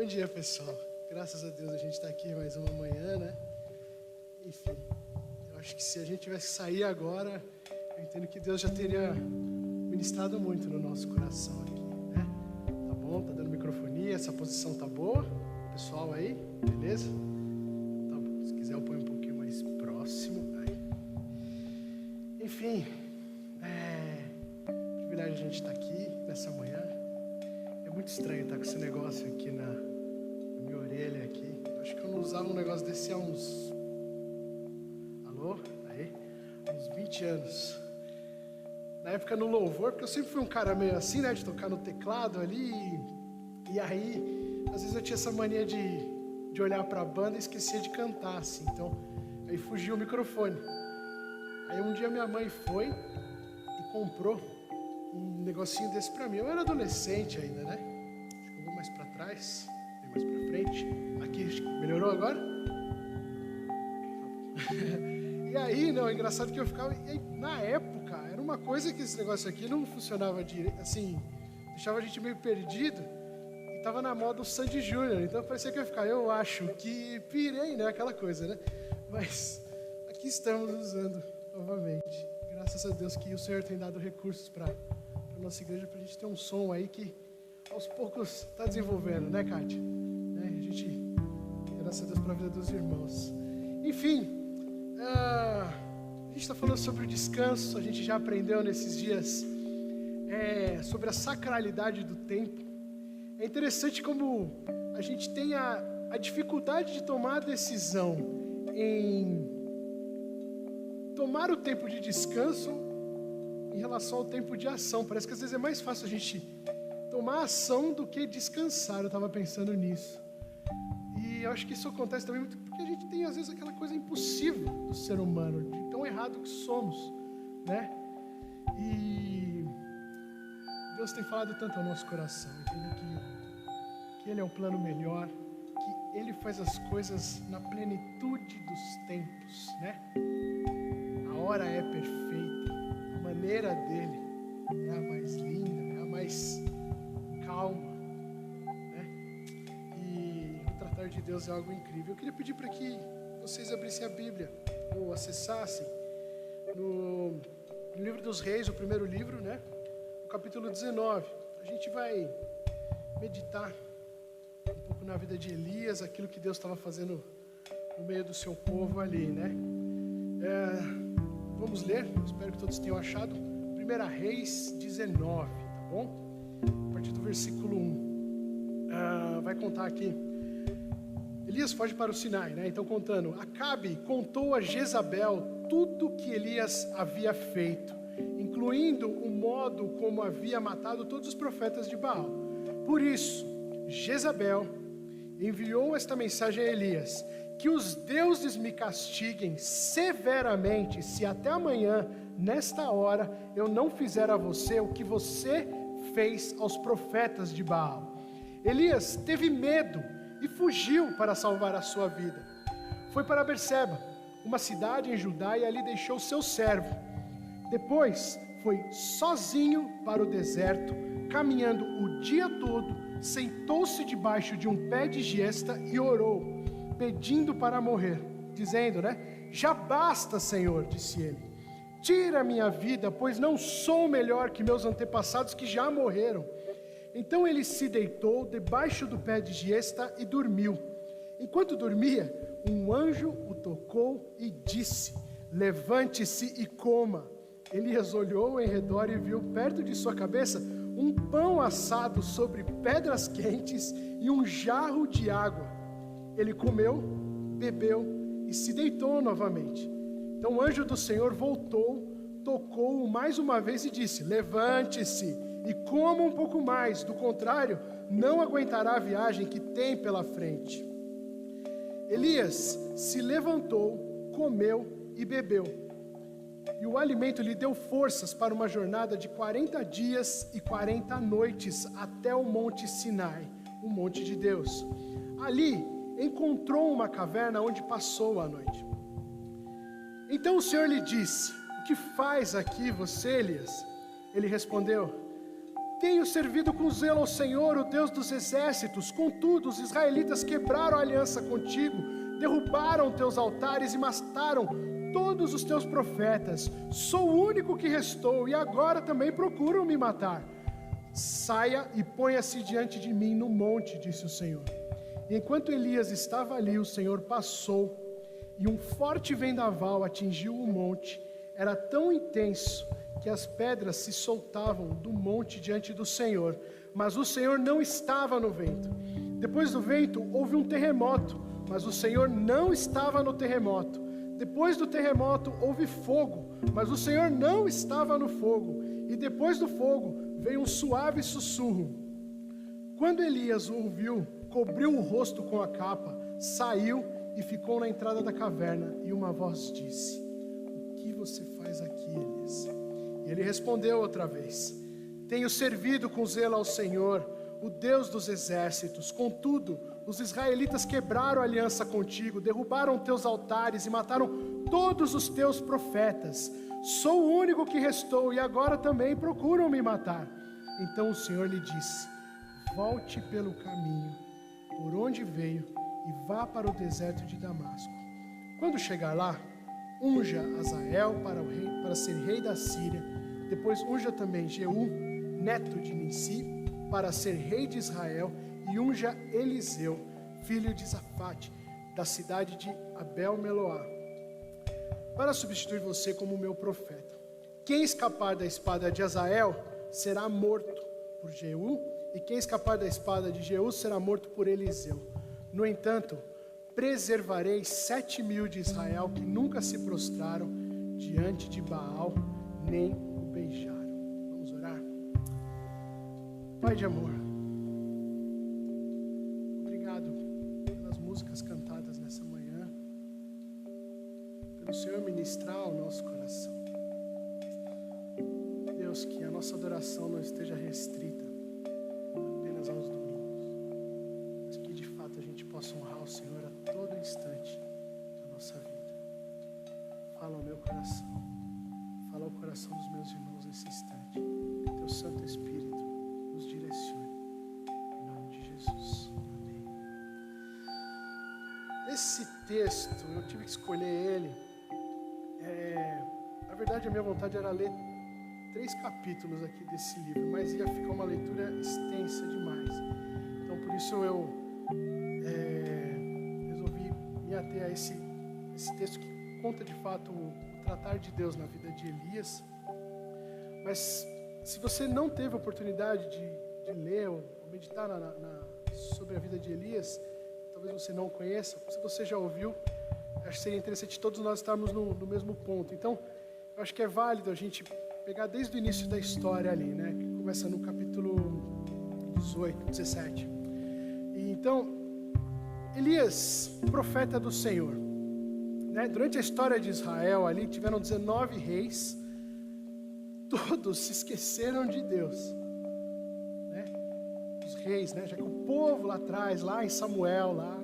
dia, pessoal. Graças a Deus a gente está aqui mais uma manhã, né? Enfim, eu acho que se a gente tivesse que sair agora, eu entendo que Deus já teria ministrado muito no nosso coração aqui, né? Tá bom? Tá dando microfonia, essa posição tá boa? Pessoal aí, beleza? Tá bom, se quiser eu ponho um pouquinho mais próximo. Aí. Enfim, privilégio a gente estar aqui nessa manhã. É muito estranho estar com esse negócio aqui na minha orelha aqui. Eu acho que eu não usava um negócio desse há uns... Alô? Aí? Uns 20 anos. Na época no louvor, porque eu sempre fui um cara meio assim, né? De tocar no teclado ali. E aí, às vezes eu tinha essa mania de olhar pra banda e esquecia de cantar, assim. Então, aí fugia o microfone. Aí um dia minha mãe foi e comprou um negocinho desse pra mim. Eu era adolescente ainda, né? Acho que eu vou mais pra trás, bem mais pra frente. Aqui, melhorou agora? E aí, não, é engraçado que eu ficava... E aí, na época, era uma coisa que esse negócio aqui não funcionava direito, assim, deixava a gente meio perdido. E tava na moda o Sandy Júnior, então parecia que eu ia ficar, eu acho que pirei, né? Aquela coisa, né? Mas aqui estamos usando novamente. Graças a Deus que o Senhor tem dado recursos para a nossa igreja, para a gente ter um som aí que aos poucos está desenvolvendo, né, Kátia? Né? A gente, graças a Deus, para a vida dos irmãos. Enfim, a gente está falando sobre o descanso, a gente já aprendeu nesses dias sobre a sacralidade do tempo. É interessante como a gente tem a dificuldade de tomar a decisão em tomar o tempo de descanso em relação ao tempo de ação. Parece que às vezes é mais fácil a gente tomar ação do que descansar. Eu estava pensando nisso. E eu acho que isso acontece também muito porque a gente tem às vezes aquela coisa impossível do ser humano, de tão errado que somos, né? E Deus tem falado tanto ao nosso coração, entendeu? Que Ele é o plano melhor, que Ele faz as coisas na plenitude dos tempos, né? A hora é perfeita, a maneira dele é a mais linda, é a mais calma, né? E o tratar de Deus é algo incrível. Eu queria pedir para que vocês abrissem a Bíblia ou acessassem no livro dos Reis, o primeiro livro, né? O capítulo 19. A gente vai meditar um pouco na vida de Elias, aquilo que Deus estava fazendo no meio do seu povo ali, né? Vamos ler, espero que todos tenham achado. 1 Reis 19, tá bom? A partir do versículo 1. Vai contar aqui. Elias foge para o Sinai, né? Então contando. Acabe contou a Jezabel tudo que Elias havia feito, incluindo o modo como havia matado todos os profetas de Baal. Por isso, Jezabel enviou esta mensagem a Elias: que os deuses me castiguem severamente se até amanhã, nesta hora, eu não fizer a você o que você fez aos profetas de Baal. Elias teve medo e fugiu para salvar a sua vida. Foi para Berseba, uma cidade em Judá, e ali deixou seu servo. Depois foi sozinho para o deserto, caminhando o dia todo, sentou-se debaixo de um pé de giesta e orou, pedindo para morrer, dizendo, né? Já basta, Senhor, disse ele. Tira a minha vida, pois não sou melhor que meus antepassados que já morreram. Então ele se deitou debaixo do pé de giesta e dormiu. Enquanto dormia, um anjo o tocou e disse: levante-se e coma. Elias olhou em redor e viu perto de sua cabeça um pão assado sobre pedras quentes e um jarro de água. Ele comeu, bebeu e se deitou novamente. Então o anjo do Senhor voltou, tocou-o mais uma vez e disse: levante-se e coma um pouco mais, do contrário, não aguentará a viagem que tem pela frente. Elias se levantou, comeu e bebeu. E o alimento lhe deu forças para uma jornada de 40 dias e 40 noites até o monte Sinai, o monte de Deus. Ali encontrou uma caverna onde passou a noite. Então o Senhor lhe disse: o que faz aqui você, Elias? Ele respondeu: tenho servido com zelo ao Senhor, o Deus dos exércitos. Contudo, os israelitas quebraram a aliança contigo, derrubaram teus altares e mataram todos os teus profetas. Sou o único que restou e agora também procuram me matar. Saia e ponha-se diante de mim no monte, disse o Senhor. E enquanto Elias estava ali, o Senhor passou e um forte vendaval atingiu o monte. Era tão intenso que as pedras se soltavam do monte diante do Senhor, mas o Senhor não estava no vento. Depois do vento houve um terremoto, mas o Senhor não estava no terremoto. Depois do terremoto houve fogo, mas o Senhor não estava no fogo. E depois do fogo veio um suave sussurro. Quando Elias o ouviu, cobriu o rosto com a capa, saiu e ficou na entrada da caverna. E uma voz disse: o que você faz aqui, Elias? E ele respondeu outra vez: tenho servido com zelo ao Senhor, o Deus dos exércitos. Contudo, os israelitas quebraram a aliança contigo, derrubaram teus altares e mataram todos os teus profetas. Sou o único que restou e agora também procuram me matar. Então o Senhor lhe disse: volte pelo caminho por onde veio e vá para o deserto de Damasco. Quando chegar lá, unja Azael para ser rei da Síria. Depois unja também Jeú, neto de Nissi, para ser rei de Israel, e unja Eliseu, filho de Safate, da cidade de Abel-Meloá, para substituir você como meu profeta. Quem escapar da espada de Azael será morto por Jeú, e quem escapar da espada de Jeú será morto por Eliseu. No entanto, preservarei 7.000 de Israel que nunca se prostraram diante de Baal, nem o beijaram. Vamos orar? Pai de amor, obrigado pelas músicas cantadas nessa manhã, pelo Senhor ministrar ao nosso coração. Deus, que a nossa adoração não esteja restrita apenas aos domingos, mas que de fato a gente possa honrar o Senhor a todo instante da nossa vida. Fala ao meu coração, fala ao coração dos meus irmãos nesse instante. Que teu Santo Espírito nos direcione. Em nome de Jesus. Amém. Esse texto, eu tive que escolher ele. Na verdade, a minha vontade era ler 3 capítulos aqui desse livro, mas ia ficar uma leitura extensa demais. Então, por isso eu resolvi me ater a esse texto que conta de fato o tratar de Deus na vida de Elias. Mas se você não teve a oportunidade de ler ou meditar sobre a vida de Elias, talvez você não o conheça, se você já ouviu, acho que seria interessante todos nós estarmos no mesmo ponto. Então, eu acho que é válido a gente pegar desde o início da história ali, né? Que começa no capítulo 18, 17. E então, Elias, profeta do Senhor, né? Durante a história de Israel ali, tiveram 19 reis, todos se esqueceram de Deus, né? Os reis, né? Já que o povo lá atrás, lá em Samuel, lá,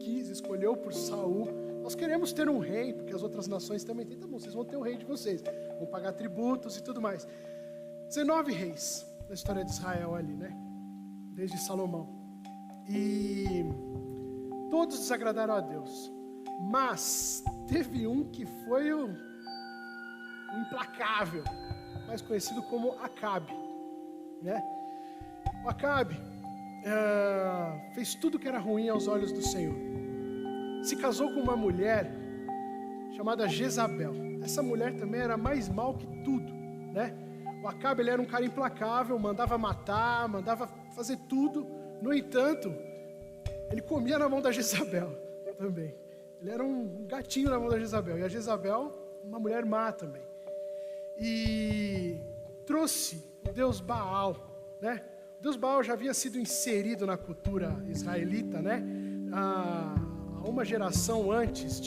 escolheu por Saul. Nós queremos ter um rei, porque as outras nações também têm. Tá bom, vocês vão ter o rei de vocês, vão pagar tributos e tudo mais. 19 reis na história de Israel ali, né? Desde Salomão. E todos desagradaram a Deus. Mas teve um que foi o implacável, mais conhecido como Acabe, né? O Acabe fez tudo que era ruim aos olhos do Senhor. Se casou com uma mulher chamada Jezabel. Essa mulher também era mais mal que tudo, né? O Acabe, ele era um cara implacável, mandava matar, mandava fazer tudo. No entanto, ele comia na mão da Jezabel também. Ele era um gatinho na mão da Jezabel. E a Jezabel, uma mulher má também. E trouxe o deus Baal, né? O deus Baal já havia sido inserido na cultura israelita, né? Há uma geração antes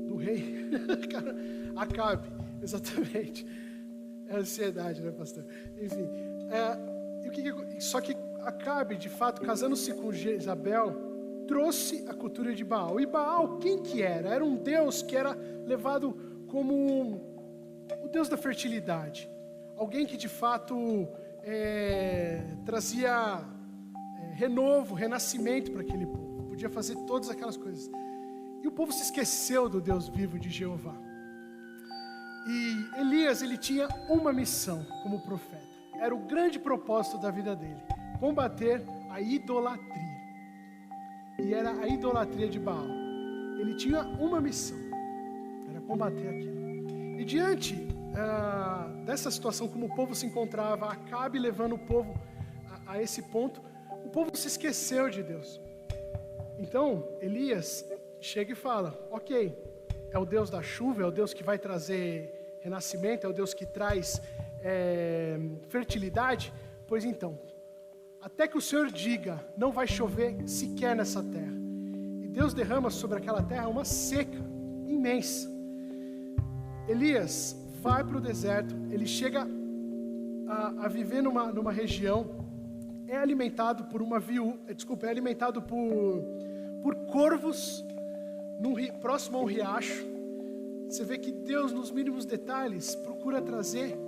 do rei Acabe, exatamente. É ansiedade, né, pastor? Enfim, só que Acabe, de fato, casando-se com Jezabel, trouxe a cultura de Baal. E Baal, quem que era? Era um deus que era levado como o Deus da fertilidade. Alguém que de fato trazia renovo, renascimento para aquele povo. Podia fazer todas aquelas coisas. E o povo se esqueceu do Deus vivo de Jeová. E Elias, ele tinha uma missão como profeta. Era o grande propósito da vida dele: combater a idolatria. E era a idolatria de Baal. Ele tinha uma missão: era combater aquilo. E diante dessa situação, como o povo se encontrava, Acabe levando o povo a esse ponto, o povo se esqueceu de Deus. Então, Elias chega e fala: ok, é o Deus da chuva, é o Deus que vai trazer renascimento, é o Deus que traz fertilidade. Pois então, até que o Senhor diga, não vai chover sequer nessa terra. E Deus derrama sobre aquela terra uma seca imensa. Elias vai para o deserto, ele chega a viver numa região, é alimentado por uma viúva, é alimentado por corvos, próximo a um riacho. Você vê que Deus, nos mínimos detalhes, procura trazer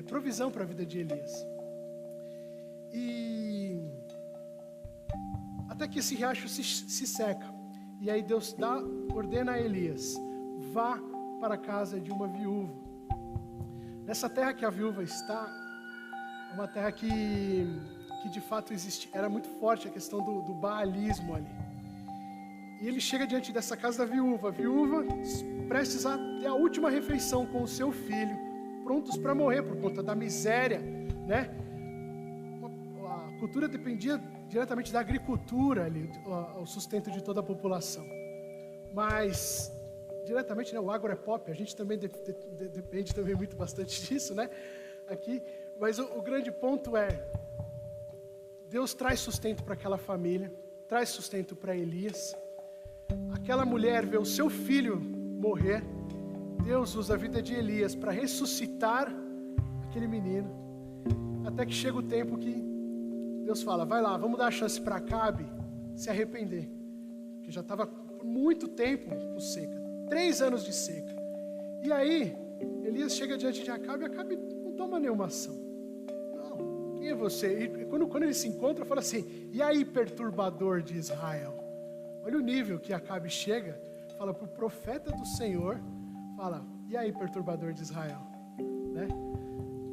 provisão para a vida de Elias. E até que esse riacho se seca. E aí Deus ordena a Elias: vá para a casa de uma viúva. Nessa terra que a viúva está, é uma terra que de fato existe, era muito forte a questão do baalismo ali. E ele chega diante dessa casa da viúva, a viúva prestes a ter a última refeição com o seu filho, prontos para morrer por conta da miséria, né? A cultura dependia diretamente da agricultura ali, o sustento de toda a população. Mas diretamente, né, o agro é pop, a gente também depende também muito bastante disso, né? Aqui, mas o grande ponto é: Deus traz sustento para aquela família, traz sustento para Elias. Aquela mulher vê o seu filho morrer. Deus usa a vida de Elias para ressuscitar aquele menino. Até que chega o tempo que Deus fala: vai lá, vamos dar a chance para Acabe se arrepender. Porque já estava por muito tempo com seca, 3 anos de seca. E aí, Elias chega diante de Acabe, e Acabe não toma nenhuma ação. Não, quem é você? E quando ele se encontra, fala assim: e aí, perturbador de Israel? Olha o nível que Acabe chega, fala para o profeta do Senhor, fala: e aí, perturbador de Israel? Né?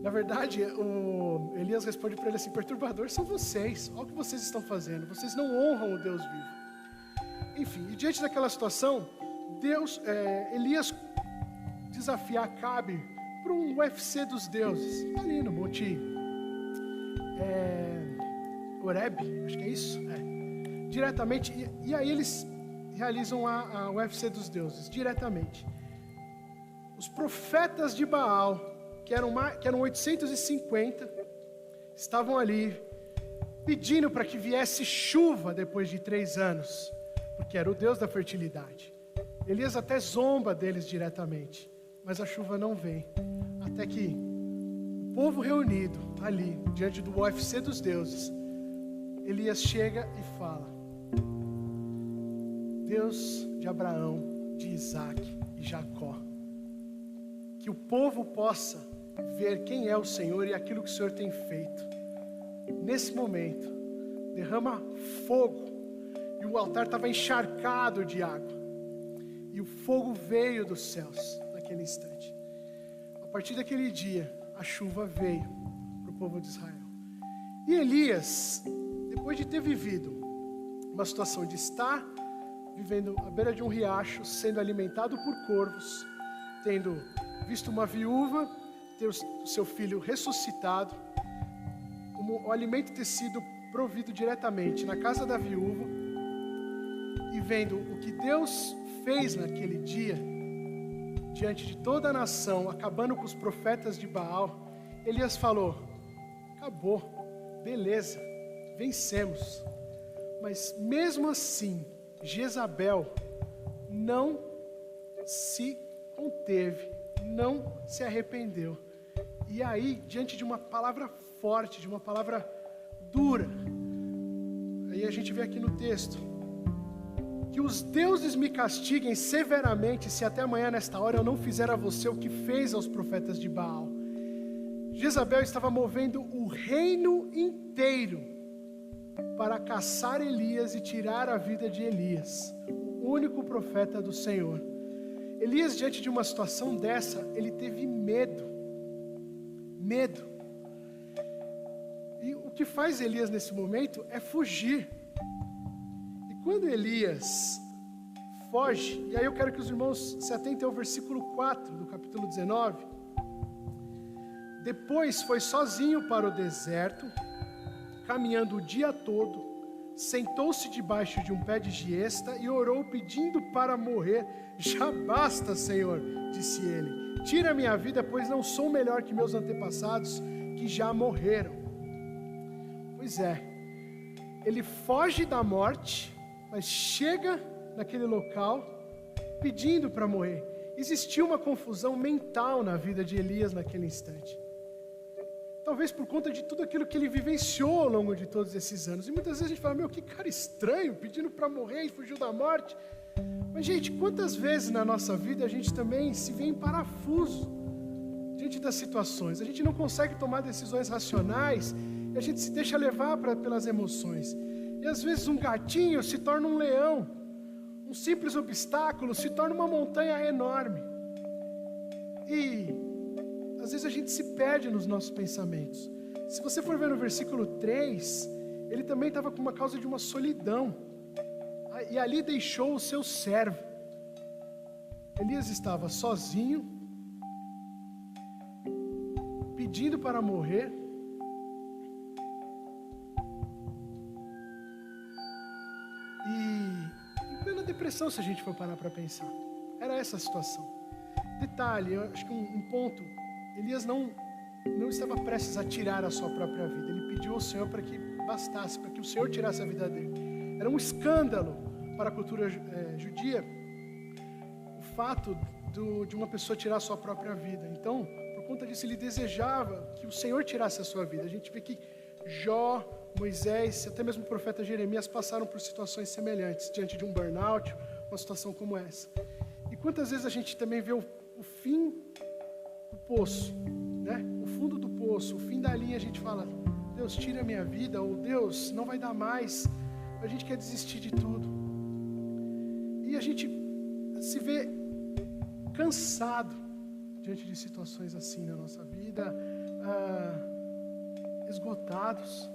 Na verdade, o Elias responde para ele assim: perturbador são vocês, olha o que vocês estão fazendo, vocês não honram o Deus vivo. Enfim, e diante daquela situação, Elias desafia Acabe para um UFC dos deuses, ali no Monte Horeb, acho que é isso, diretamente, e aí eles realizam a UFC dos deuses, diretamente. Os profetas de Baal, que eram 850, estavam ali, pedindo para que viesse chuva depois de 3 anos, porque era o Deus da fertilidade. Elias até zomba deles diretamente, mas a chuva não vem, até que o povo reunido ali, diante do UFC dos deuses, Elias chega e fala: Deus de Abraão, de Isaac e Jacó, que o povo possa ver quem é o Senhor e aquilo que o Senhor tem feito. Nesse momento, derrama fogo, e o altar estava encharcado de água, e o fogo veio dos céus naquele instante. A partir daquele dia, a chuva veio para o povo de Israel. E Elias, depois de ter vivido uma situação de estar vivendo à beira de um riacho, sendo alimentado por corvos, tendo visto uma viúva ter o seu filho ressuscitado, o alimento ter sido provido diretamente na casa da viúva, e vendo o que Deus fez naquele dia, diante de toda a nação, acabando com os profetas de Baal, Elias falou: acabou, beleza, vencemos. Mas mesmo assim, Jezabel não se conteve, não se arrependeu. E aí, diante de uma palavra forte, de uma palavra dura, aí a gente vê aqui no texto, que os deuses me castiguem severamente se até amanhã nesta hora eu não fizer a você o que fez aos profetas de Baal. Jezabel estava movendo o reino inteiro para caçar Elias e tirar a vida de Elias, o único profeta do Senhor. Elias, diante de uma situação dessa, ele teve medo. E o que faz Elias nesse momento é fugir. E quando Elias foge, e aí eu quero que os irmãos se atentem ao versículo 4 do capítulo 19. Depois foi sozinho para o deserto, caminhando o dia todo, sentou-se debaixo de um pé de giesta e orou pedindo para morrer. Já basta, Senhor, disse ele. Tira minha vida, pois não sou melhor que meus antepassados que já morreram. Pois é, ele foge da morte, mas chega naquele local pedindo para morrer. Existia uma confusão mental na vida de Elias naquele instante. Talvez por conta de tudo aquilo que ele vivenciou ao longo de todos esses anos. E muitas vezes a gente fala, que cara estranho, pedindo para morrer e fugiu da morte. Mas, gente, quantas vezes na nossa vida a gente também se vê em parafuso diante das situações? A gente não consegue tomar decisões racionais e a gente se deixa levar pelas emoções. E às vezes um gatinho se torna um leão. Um simples obstáculo se torna uma montanha enorme. E às vezes a gente se perde nos nossos pensamentos. Se você for ver no versículo 3, ele também estava com uma causa de uma solidão. E ali deixou o seu servo. Elias estava sozinho, pedindo para morrer. E em plena depressão, se a gente for parar para pensar. Era essa a situação. Detalhe, eu acho que um ponto, Elias não estava prestes a tirar a sua própria vida. Ele pediu ao Senhor para que bastasse, para que o Senhor tirasse a vida dele. Era um escândalo para a cultura judia o fato de uma pessoa tirar a sua própria vida. Então, por conta disso, ele desejava que o Senhor tirasse a sua vida. A gente vê que Jó, Moisés, até mesmo o profeta Jeremias passaram por situações semelhantes, diante de um burnout, uma situação como essa. E quantas vezes a gente também vê o fim do poço, né? O fundo do poço, o fim da linha, a gente fala, Deus, tira a minha vida, ou Deus, não vai dar mais. A gente quer desistir de tudo. E a gente se vê cansado diante de situações assim na nossa vida, esgotados,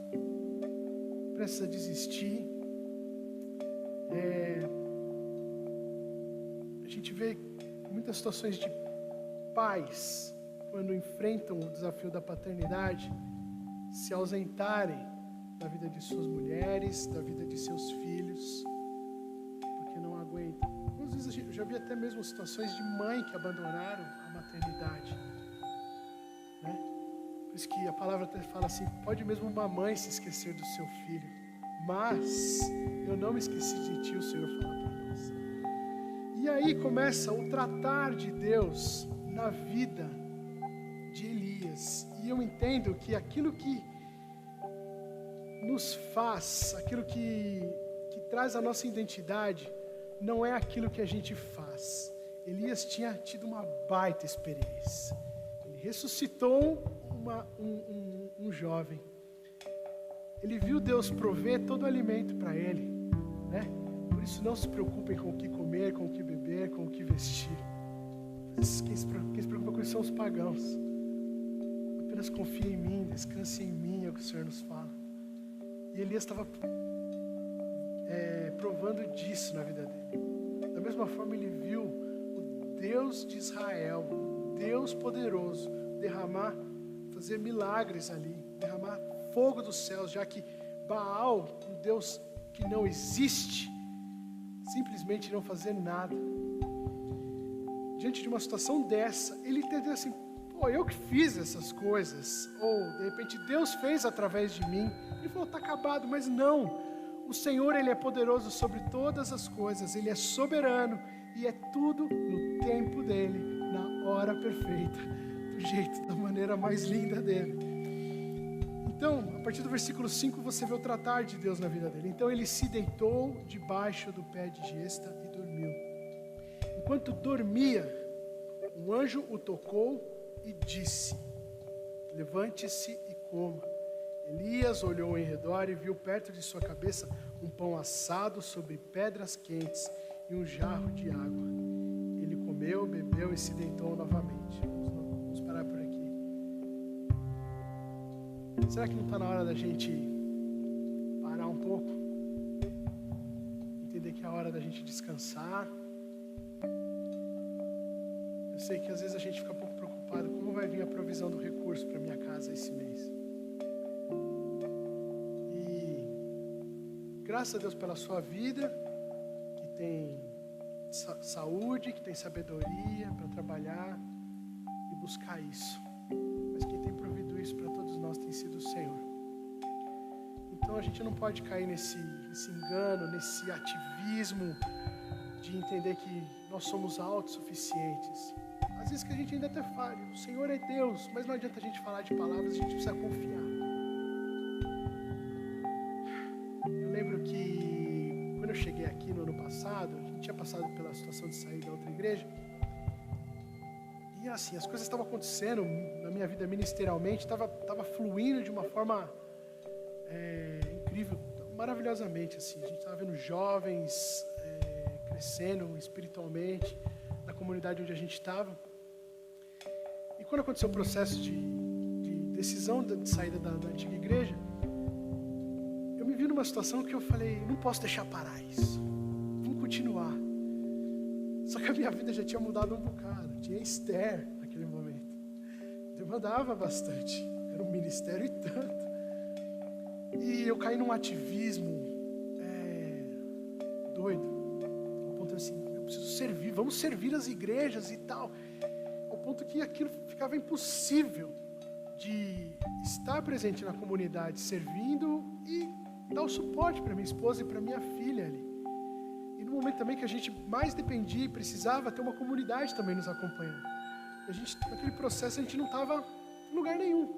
prestes a desistir. A gente vê muitas situações de pais, quando enfrentam o desafio da paternidade, se ausentarem da vida de suas mulheres, da vida de seus filhos, porque não aguentam. Algumas vezes eu já vi até mesmo situações de mãe que abandonaram a maternidade, né? Por isso que a palavra até fala assim, pode mesmo uma mãe se esquecer do seu filho, mas eu não me esqueci de ti, o Senhor fala para nós. E aí começa o tratar de Deus na vida de Elias. E eu entendo que aquilo que nos faz, aquilo que traz a nossa identidade, não é aquilo que a gente faz. Elias tinha tido uma baita experiência. Ele ressuscitou um jovem. Ele viu Deus prover todo o alimento para ele, né? Por isso não se preocupem com o que comer, com o que beber, com o que vestir. Quem se preocupa com isso são os pagãos. Apenas confie em mim, descanse em mim, é o que o Senhor nos fala. E Elias estava provando disso na vida dele. Da mesma forma, ele viu o Deus de Israel, o Deus poderoso, fazer milagres ali, derramar fogo dos céus, já que Baal, um Deus que não existe, simplesmente não fazer nada. Diante de uma situação dessa, ele entendeu assim, eu que fiz essas coisas, ou de repente Deus fez através de mim. Ele falou, está acabado, mas não. O Senhor, Ele é poderoso sobre todas as coisas, Ele é soberano e é tudo no tempo dEle, na hora perfeita, do jeito, da maneira mais linda dEle. Então, a partir do versículo 5, você vê o tratar de Deus na vida dele. Então, ele se deitou debaixo do pé de gesta e dormiu. Enquanto dormia, um anjo o tocou e disse: levante-se e coma. Elias olhou em redor e viu perto de sua cabeça um pão assado sobre pedras quentes e um jarro de água. Ele comeu, bebeu e se deitou novamente. Vamos parar por aqui. Será que não está na hora da gente parar um pouco? Entender que é a hora da gente descansar? Eu sei que às vezes a gente fica um pouco preocupado. Como vai vir a provisão do recurso para minha casa esse mês? E graças a Deus pela sua vida, que tem saúde, que tem sabedoria para trabalhar e buscar isso. Mas quem tem provido isso para todos nós tem sido o Senhor. Então a gente não pode cair nesse engano, nesse ativismo de entender que nós somos autossuficientes. Às vezes que a gente ainda até fala, o Senhor é Deus, mas não adianta a gente falar de palavras, a gente precisa confiar. Eu lembro que quando eu cheguei aqui no ano passado, a gente tinha passado pela situação de sair da outra igreja, e assim, as coisas estavam acontecendo na minha vida ministerialmente, estava fluindo de uma forma incrível, maravilhosamente. Assim. A gente estava vendo jovens crescendo espiritualmente na comunidade onde a gente estava. E quando aconteceu o processo de decisão de saída da antiga igreja, eu me vi numa situação que eu falei, não posso deixar parar isso, vamos continuar. Só que a minha vida já tinha mudado um bocado. Tinha Esther naquele momento. Demandava bastante. Era um ministério e tanto. E eu caí num ativismo doido. Ao ponto assim, eu preciso servir, vamos servir as igrejas e tal. Ao ponto que aquilo ficava impossível de estar presente na comunidade, servindo e dar o suporte para minha esposa e para minha filha ali. E no momento também que a gente mais dependia e precisava ter uma comunidade também nos acompanhando. A gente, naquele processo a gente não estava em lugar nenhum.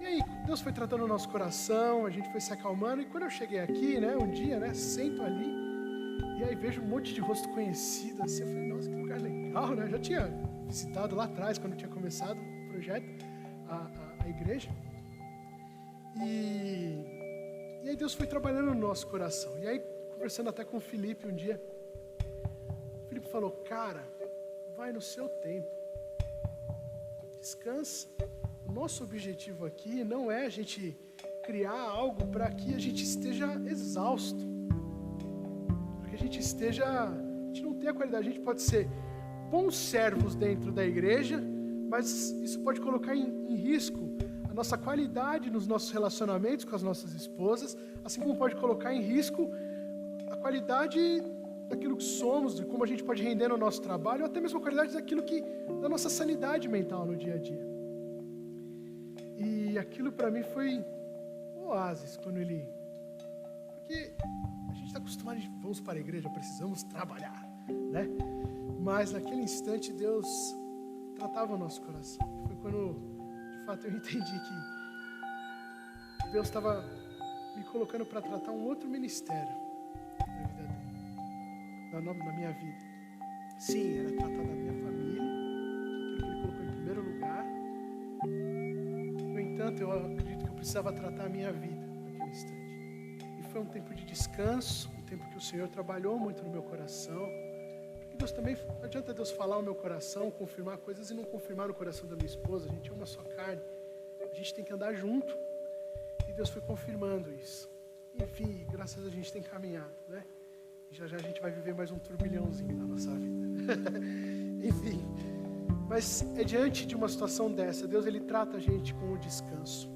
E aí, Deus foi tratando o nosso coração, a gente foi se acalmando. E quando eu cheguei aqui, um dia, sento ali, e aí vejo um monte de rosto conhecido, assim, eu falei, nossa, que lugar legal, né? Eu já tinha visitado lá atrás, quando eu tinha começado o projeto, a igreja. E aí Deus foi trabalhando no nosso coração. E aí, conversando até com o Felipe um dia, o Felipe falou, cara, vai no seu tempo, descansa. O nosso objetivo aqui não é a gente criar algo para que a gente esteja exausto, para que a gente não tenha qualidade. A gente pode ser bons servos dentro da igreja, mas isso pode colocar em risco a nossa qualidade nos nossos relacionamentos com as nossas esposas, assim como pode colocar em risco a qualidade daquilo que somos, de como a gente pode render no nosso trabalho, ou até mesmo a qualidade da nossa sanidade mental no dia a dia. E aquilo para mim foi um oásis, porque a gente está acostumado de vamos para a igreja, precisamos trabalhar, né? Mas naquele instante Deus tratava o nosso coração. Foi quando, de fato, eu entendi que Deus estava me colocando para tratar um outro ministério na vida dele, na minha vida. Sim, era tratar da minha família, aquilo que Ele colocou em primeiro lugar. No entanto, eu acredito que eu precisava tratar a minha vida naquele instante. E foi um tempo de descanso, um tempo que o Senhor trabalhou muito no meu coração. Porque Deus também, não adianta Deus falar o meu coração, confirmar coisas e não confirmar no coração da minha esposa. A gente é uma só carne, a gente tem que andar junto. E Deus foi confirmando isso. Enfim, graças a Deus a gente tem caminhado, né? E já a gente vai viver mais um turbilhãozinho na nossa vida. Enfim, mas é diante de uma situação dessa, Deus ele trata a gente com o descanso.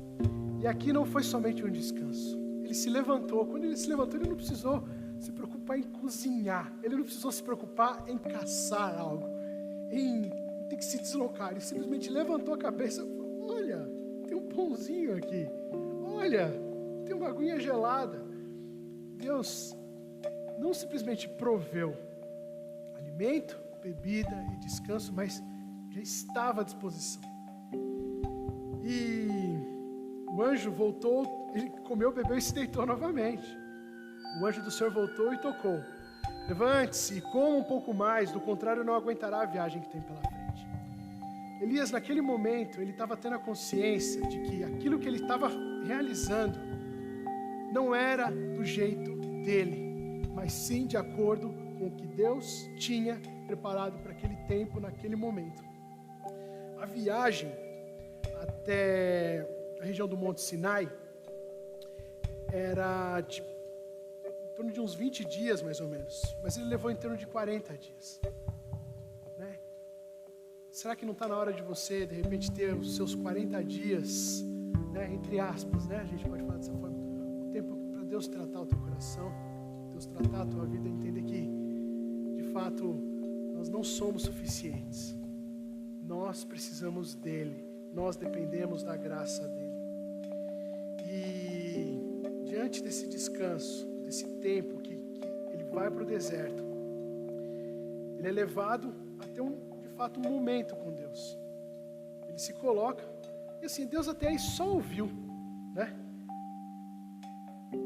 E aqui não foi somente um descanso. Ele se levantou. Quando ele se levantou, ele não precisou se preocupar em cozinhar. Ele não precisou se preocupar em caçar algo, em ter que se deslocar. Ele simplesmente levantou a cabeça e falou, olha, tem um pãozinho aqui. Olha, tem uma aguinha gelada. Deus não simplesmente proveu alimento, bebida e descanso, mas já estava à disposição. E o O anjo voltou, ele comeu, bebeu e se deitou novamente. O anjo do Senhor voltou e tocou: levante-se e coma um pouco mais, do contrário não aguentará a viagem que tem pela frente. Elias, naquele momento, ele estava tendo a consciência de que aquilo que ele estava realizando não era do jeito dele, mas sim de acordo com o que Deus tinha preparado para aquele tempo, naquele momento. A viagem até a região do Monte Sinai era em torno de uns 20 dias, mais ou menos, mas ele levou em torno de 40 dias. Né? Será que não está na hora de você, de repente, ter os seus 40 dias, né, entre aspas, né? A gente pode falar dessa forma, um tempo para Deus tratar o teu coração, Deus tratar a tua vida, entender que, de fato, nós não somos suficientes. Nós precisamos dEle, nós dependemos da graça dEle. E diante desse descanso, desse tempo que ele vai para o deserto, ele é levado a ter de fato um momento com Deus. Ele se coloca, e assim, Deus até aí só ouviu, né?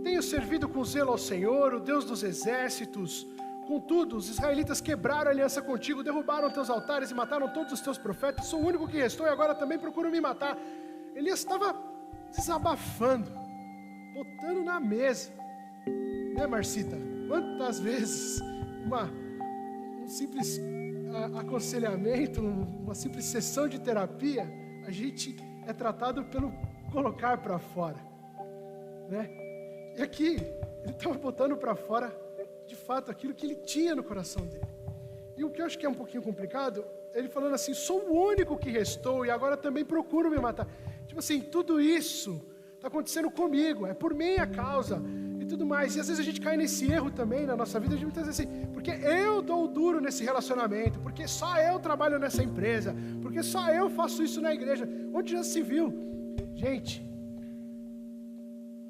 Tenho servido com zelo ao Senhor, o Deus dos exércitos. Contudo, os israelitas quebraram a aliança contigo, derrubaram teus altares e mataram todos os teus profetas. Sou o único que restou e agora também procuram me matar. Elias estava desabafando, botando na mesa. Né, Marcita? Quantas vezes um simples aconselhamento, uma simples sessão de terapia, a gente é tratado pelo colocar para fora, né? E aqui, ele estava botando para fora, de fato, aquilo que ele tinha no coração dele. E o que eu acho que é um pouquinho complicado, ele falando assim: sou o único que restou e agora também procuro me matar. Tipo assim, tudo isso está acontecendo comigo, é por minha causa e tudo mais. E às vezes a gente cai nesse erro também na nossa vida, de muitas vezes assim, porque eu dou duro nesse relacionamento, porque só eu trabalho nessa empresa, porque só eu faço isso na igreja. Onde já se viu? Gente,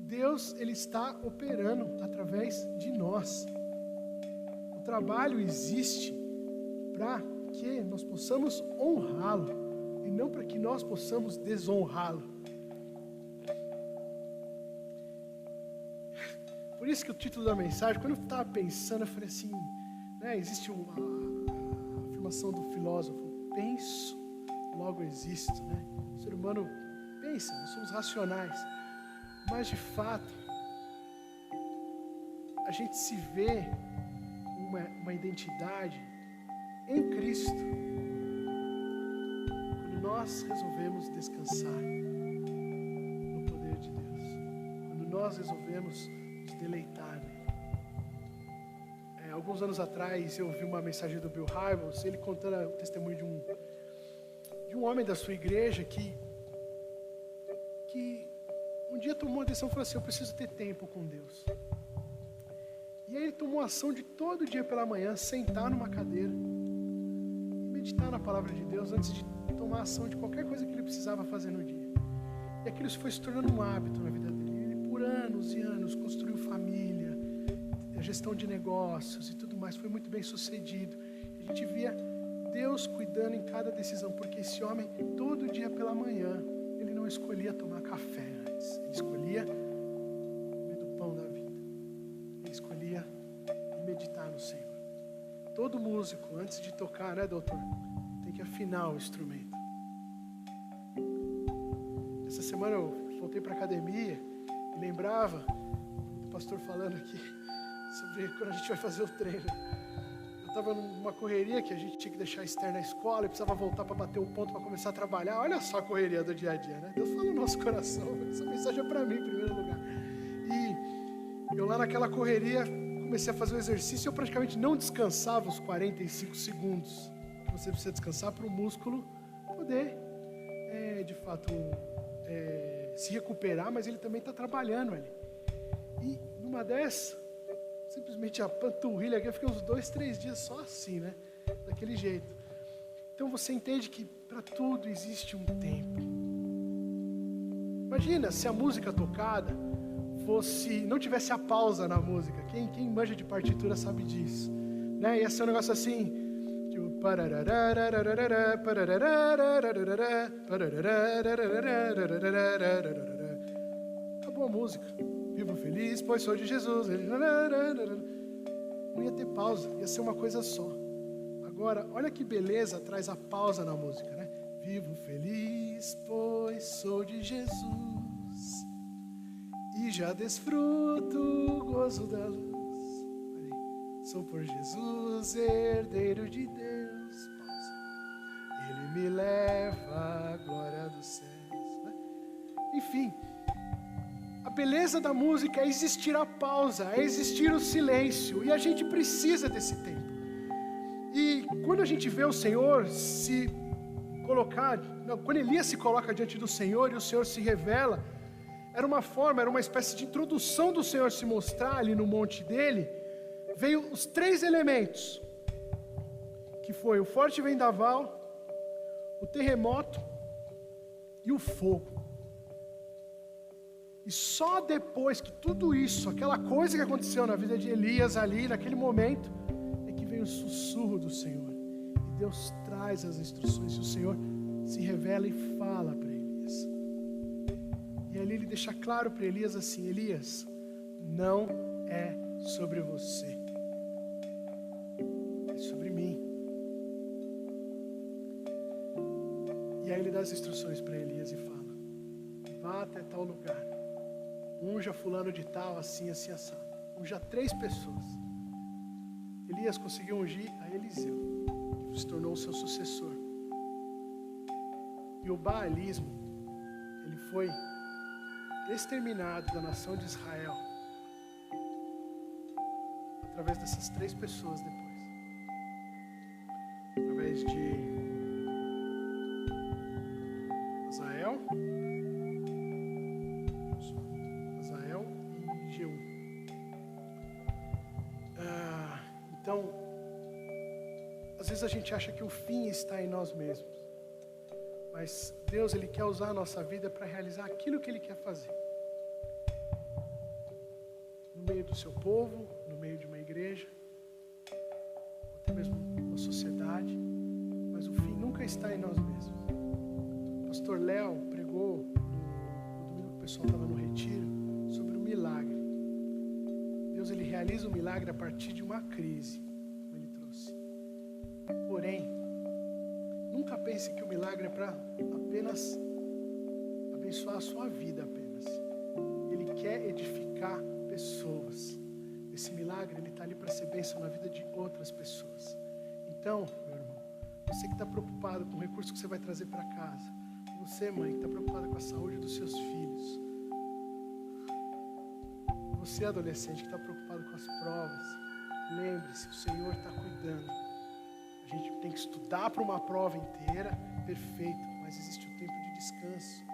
Deus, Ele está operando através de nós. O trabalho existe para que nós possamos honrá-lo e não para que nós possamos desonrá-lo. Por isso que o título da mensagem, quando eu estava pensando, eu falei assim, né, existe a afirmação do filósofo: penso, logo existo, né? O ser humano pensa, nós somos racionais, mas de fato a gente se vê uma identidade em Cristo quando nós resolvemos descansar no poder de Deus, quando nós resolvemos nos deleitar nele. Alguns anos atrás eu ouvi uma mensagem do Bill Hybels, ele contando o testemunho de um homem da sua igreja que um dia tomou uma decisão e falou assim: eu preciso ter tempo com Deus. E aí ele tomou a ação de todo dia pela manhã sentar numa cadeira e meditar na palavra de Deus antes de tomar ação de qualquer coisa que ele precisava fazer no dia. E aquilo foi se tornando um hábito na vida dele. Ele, por anos e anos, construiu família, a gestão de negócios e tudo mais, foi muito bem sucedido. A gente via Deus cuidando em cada decisão, porque esse homem, todo dia pela manhã, ele não escolhia tomar café antes, ele escolhia comer do pão da vida. Ele escolhia meditar no Senhor. Todo músico, antes de tocar, né, doutor, tem que afinar o instrumento. Essa semana eu voltei para a academia e lembrava do pastor falando aqui sobre quando a gente vai fazer o treino. Eu estava numa correria que a gente tinha que deixar a Esther na escola e precisava voltar para bater o ponto para começar a trabalhar. Olha só a correria do dia a dia, né? Deus fala no nosso coração. Essa mensagem é para mim, em primeiro lugar. E eu lá naquela correria comecei a fazer o exercício e eu praticamente não descansava os 45 segundos que você precisa descansar para o músculo poder, de fato, se recuperar, mas ele também está trabalhando ali. E numa dessas, simplesmente a panturrilha aqui, eu fiquei uns 2-3 dias só assim, né? Daquele jeito. Então você entende que para tudo existe um tempo. Imagina se a música tocada não tivesse a pausa na música. Quem manja de partitura sabe disso, né? Ia ser um negócio assim, tipo, acabou a música. Vivo feliz, pois sou de Jesus. Não ia ter pausa, ia ser uma coisa só. Agora, olha que beleza traz a pausa na música, né? Vivo feliz, pois sou de Jesus, e já desfruto o gozo da luz. Olha aí. Sou por Jesus, herdeiro de Deus. Pausa. Ele me leva à glória dos céus, né? Enfim, a beleza da música é existir a pausa, é existir o silêncio, e a gente precisa desse tempo. E quando a gente vê o Senhor se colocar, quando Elias se coloca diante do Senhor e o Senhor se revela, era uma espécie de introdução do Senhor se mostrar ali no monte dele. Veio os 3 elementos, que foi o forte vendaval, o terremoto e o fogo. E só depois que tudo isso, aquela coisa que aconteceu na vida de Elias ali, naquele momento, é que vem o sussurro do Senhor. E Deus traz as instruções, e o Senhor se revela e fala para Elias. E ali ele deixa claro para Elias assim: Elias, não é sobre você, é sobre mim. E aí ele dá as instruções para Elias e fala: vá até tal lugar, unja fulano de tal, assim, assim, assado. Unja 3 pessoas. Elias conseguiu ungir a Eliseu, que se tornou o seu sucessor. E o baalismo, ele foi exterminado da nação de Israel através dessas 3 pessoas depois. Através de Azael e Jeú. Então, às vezes a gente acha que o fim está em nós mesmos. Mas Deus, Ele quer usar a nossa vida para realizar aquilo que Ele quer fazer. No meio do seu povo, no meio de uma igreja, até mesmo uma sociedade. Mas o fim nunca está em nós mesmos. O pastor Léo pregou no domingo que o pessoal estava no retiro sobre o milagre. Deus, Ele realiza o milagre a partir de uma crise, como Ele trouxe. Porém, nunca pense que o milagre é para apenas abençoar a sua vida apenas. Ele quer edificar pessoas. Esse milagre, ele está ali para ser bênção na vida de outras pessoas. Então, meu irmão, você que está preocupado com o recurso que você vai trazer para casa, você, mãe, que está preocupada com a saúde dos seus filhos, você, adolescente, que está preocupado com as provas, lembre-se, o Senhor está cuidando. A gente tem que estudar para uma prova inteira, perfeito, mas existe o tempo de descanso.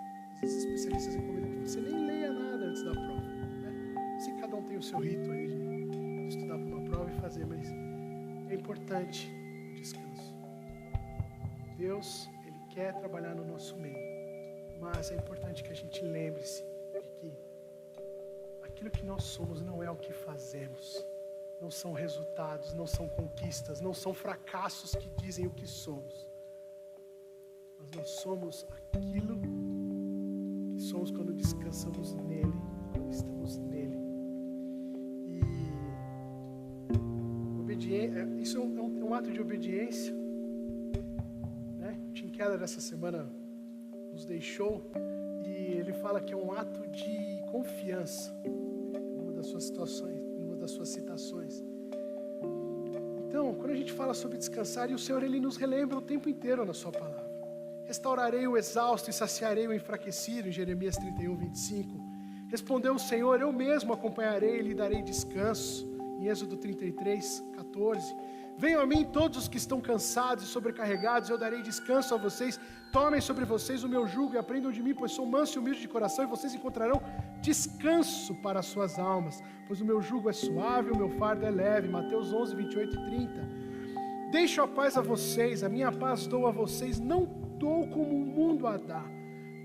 Existem especialistas recomendam que você nem leia nada antes da prova, né? Eu sei que cada um tem o seu rito aí de estudar para uma prova e fazer, mas é importante o descanso. Deus, Ele quer trabalhar no nosso meio, mas é importante que a gente lembre-se de que aquilo que nós somos não é o que fazemos. Não são resultados, não são conquistas, não são fracassos que dizem o que somos. Mas nós somos aquilo que somos quando descansamos nele, quando estamos nele. E isso é um ato de obediência, né? O Tim Keller essa semana nos deixou e ele fala que é um ato de confiança, numa das suas situações, numa das suas citações. Então, quando a gente fala sobre descansar, e o Senhor, Ele nos relembra o tempo inteiro na sua palavra. Restaurarei o exausto e saciarei o enfraquecido, em Jeremias 31, 25. Respondeu o Senhor: eu mesmo acompanharei e lhe darei descanso, em Êxodo 33, 14. Venham a mim todos os que estão cansados e sobrecarregados, eu darei descanso a vocês. Tomem sobre vocês o meu jugo e aprendam de mim, pois sou manso e humilde de coração, e vocês encontrarão descanso para as suas almas, pois o meu jugo é suave, o meu fardo é leve. Mateus 11, 28 e 30. Deixo a paz a vocês, a minha paz dou a vocês, não dou como o mundo a dá.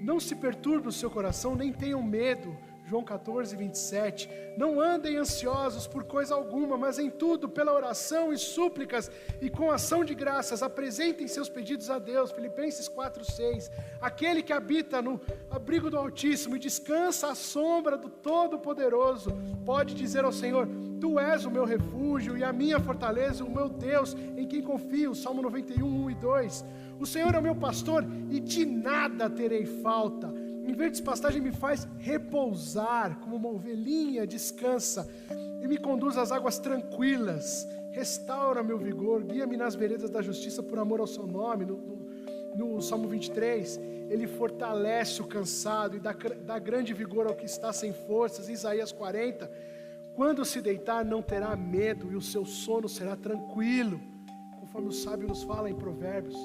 Não se perturbe o seu coração, nem tenham medo. João 14, 27. Não andem ansiosos por coisa alguma, mas em tudo, pela oração e súplicas e com ação de graças, apresentem seus pedidos a Deus. Filipenses 4, 6. Aquele que habita no abrigo do Altíssimo e descansa à sombra do Todo-Poderoso, pode dizer ao Senhor: Tu és o meu refúgio e a minha fortaleza, o meu Deus em quem confio. Salmo 91, 1 e 2. O Senhor é o meu pastor e de nada terei falta. Em verdes pastagens me faz repousar, como uma ovelhinha descansa, e me conduz às águas tranquilas. Restaura meu vigor, guia-me nas veredas da justiça por amor ao seu nome. No Salmo 23, ele fortalece o cansado e dá grande vigor ao que está sem forças. Isaías 40, quando se deitar não terá medo e o seu sono será tranquilo, conforme o sábio nos fala em Provérbios.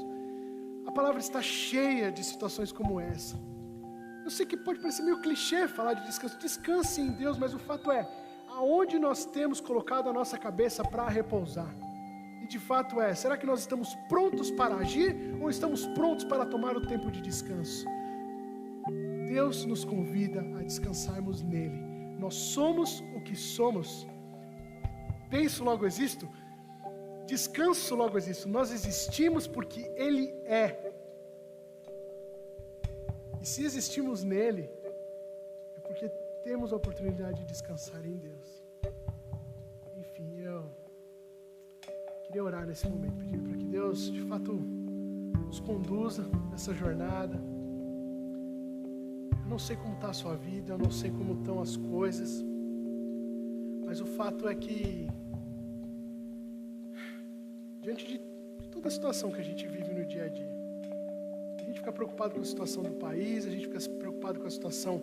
A palavra está cheia de situações como essa. Eu sei que pode parecer meio clichê falar de descanso. Descanse em Deus, mas o fato é, aonde nós temos colocado a nossa cabeça para repousar? E de fato é, será que nós estamos prontos para agir ou estamos prontos para tomar o tempo de descanso? Deus nos convida a descansarmos nele. Nós somos o que somos. Penso, logo existo. Descanso, logo existo. Nós existimos porque ele é. E se existimos nele, é porque temos a oportunidade de descansar em Deus. Enfim, eu queria orar nesse momento, pedindo para que Deus, de fato, nos conduza nessa jornada. Eu não sei como está a sua vida, eu não sei como estão as coisas, mas o fato é que, diante de toda a situação que a gente vive no dia a dia, a gente fica preocupado com a situação do país, a gente fica preocupado com a situação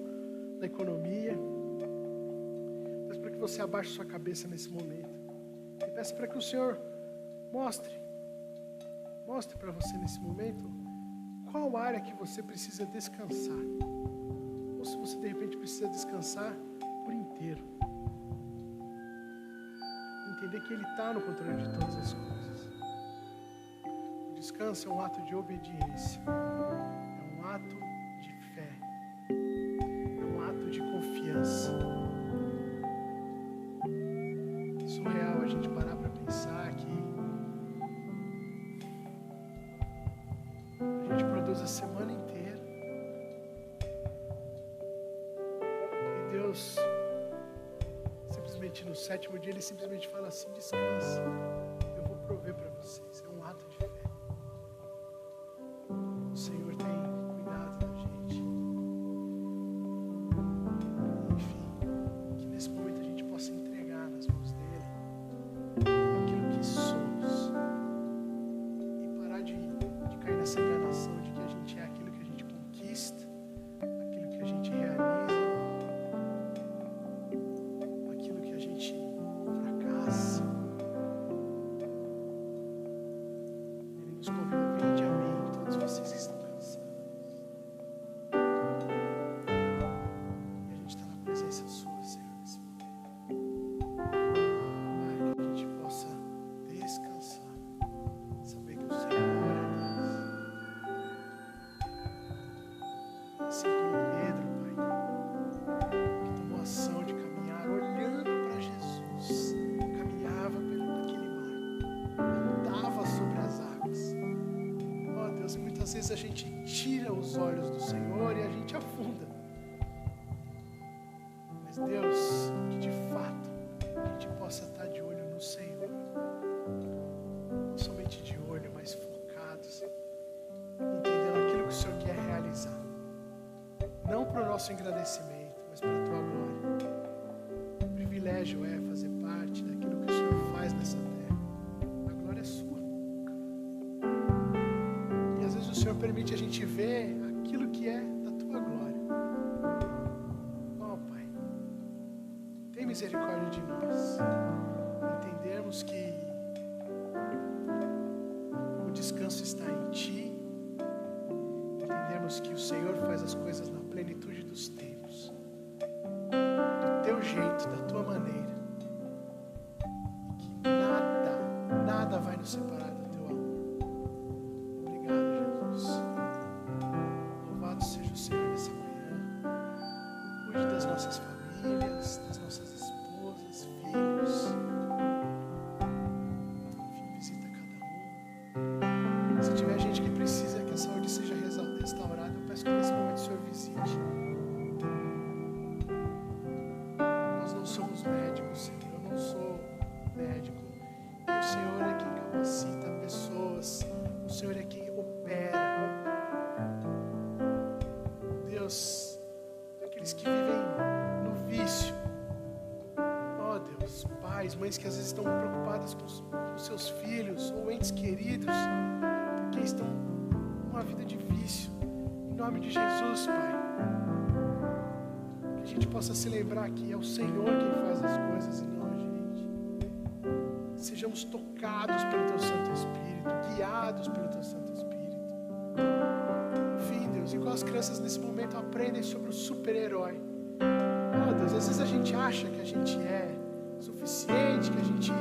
da economia. Peço para que você abaixe sua cabeça nesse momento. E peço para que o Senhor mostre para você nesse momento qual área que você precisa descansar. Ou se você de repente precisa descansar por inteiro. Entender que Ele está no controle de todas as coisas. O descanso é um ato de obediência. É um ato de fé. É um ato de confiança. É surreal a gente parar para pensar que a gente produz a semana inteira. E Deus, simplesmente no sétimo dia, Ele simplesmente fala assim: descansa, eu vou prover para vocês. É um ato de fé. O Senhor tem cuidado da gente. Enfim, que nesse momento a gente possa entregar nas mãos dEle aquilo que somos e parar de cair nessa enganação de que a gente é aquilo que a gente conquista, aquilo que a gente realiza, aquilo que a gente fracassa. Ele nos convida: vinde a mim, todos vocês que estão cansados. E a gente está na presença sua, Senhor, nesse momento. Pai, que a gente possa descansar, saber que o Senhor é Deus. Assim como Pedro, Pai, que tomou ação de caminhar olhando para Jesus, caminhava pelo aquele mar, andava sobre as águas. Ó Deus, e muitas vezes a gente tira os olhos do Senhor e a gente afunda. Mas Deus, que de fato a gente possa estar de olho no Senhor, não somente de olho, mas focados, entendendo aquilo que o Senhor quer realizar. Não para o nosso engrandecimento, mas para a Tua glória. O privilégio é fazer parte daquilo que o Senhor faz nessa terra. A glória é sua. E às vezes o Senhor permite a gente ver aquilo que é da Tua glória. Ó Pai, tem misericórdia de nós. Entendermos que o descanso está em Ti. Entendemos que o Senhor faz as coisas na plenitude dos tempos, do Teu jeito, da Tua maneira, e que nada vai nos separar do Teu amor. Obrigado, Jesus. Louvado seja o Senhor nessa manhã. Cuide das nossas famílias. precisa que a saúde seja restaurada. Eu peço que nesse momento o Senhor visite. Nós não somos médicos, Senhor. Eu não sou médico. E o Senhor é quem capacita pessoas. O Senhor é quem opera. Deus, aqueles que vivem no vício. Oh Deus, pais, mães que às vezes estão preocupadas com seus filhos ou entes queridos, porque estão numa vida de vício. Em nome de Jesus, Pai, que a gente possa se lembrar que é o Senhor quem faz as coisas e não a gente. Sejamos tocados pelo Teu Santo Espírito, guiados pelo Teu Santo Espírito. Enfim, Deus, igual as crianças nesse momento aprendem sobre o super-herói. Oh Deus, às vezes a gente acha que a gente é suficiente, que a gente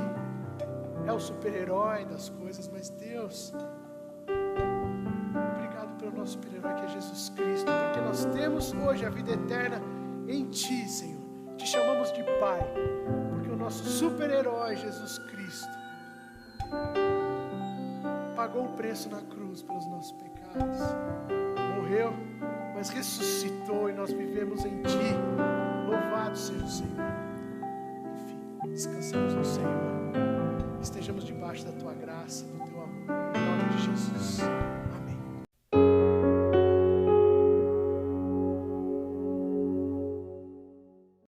é o super-herói das coisas, mas Deus, obrigado pelo nosso super-herói que é Jesus Cristo, porque nós temos hoje a vida eterna em Ti, Senhor. Te chamamos de Pai, porque o nosso super-herói, Jesus Cristo, pagou o preço na cruz pelos nossos pecados, morreu, mas ressuscitou e nós vivemos em Ti. Louvado seja o Senhor. Enfim, descansamos no Senhor. Estejamos debaixo da Tua graça, do Teu amor. Em nome de Jesus.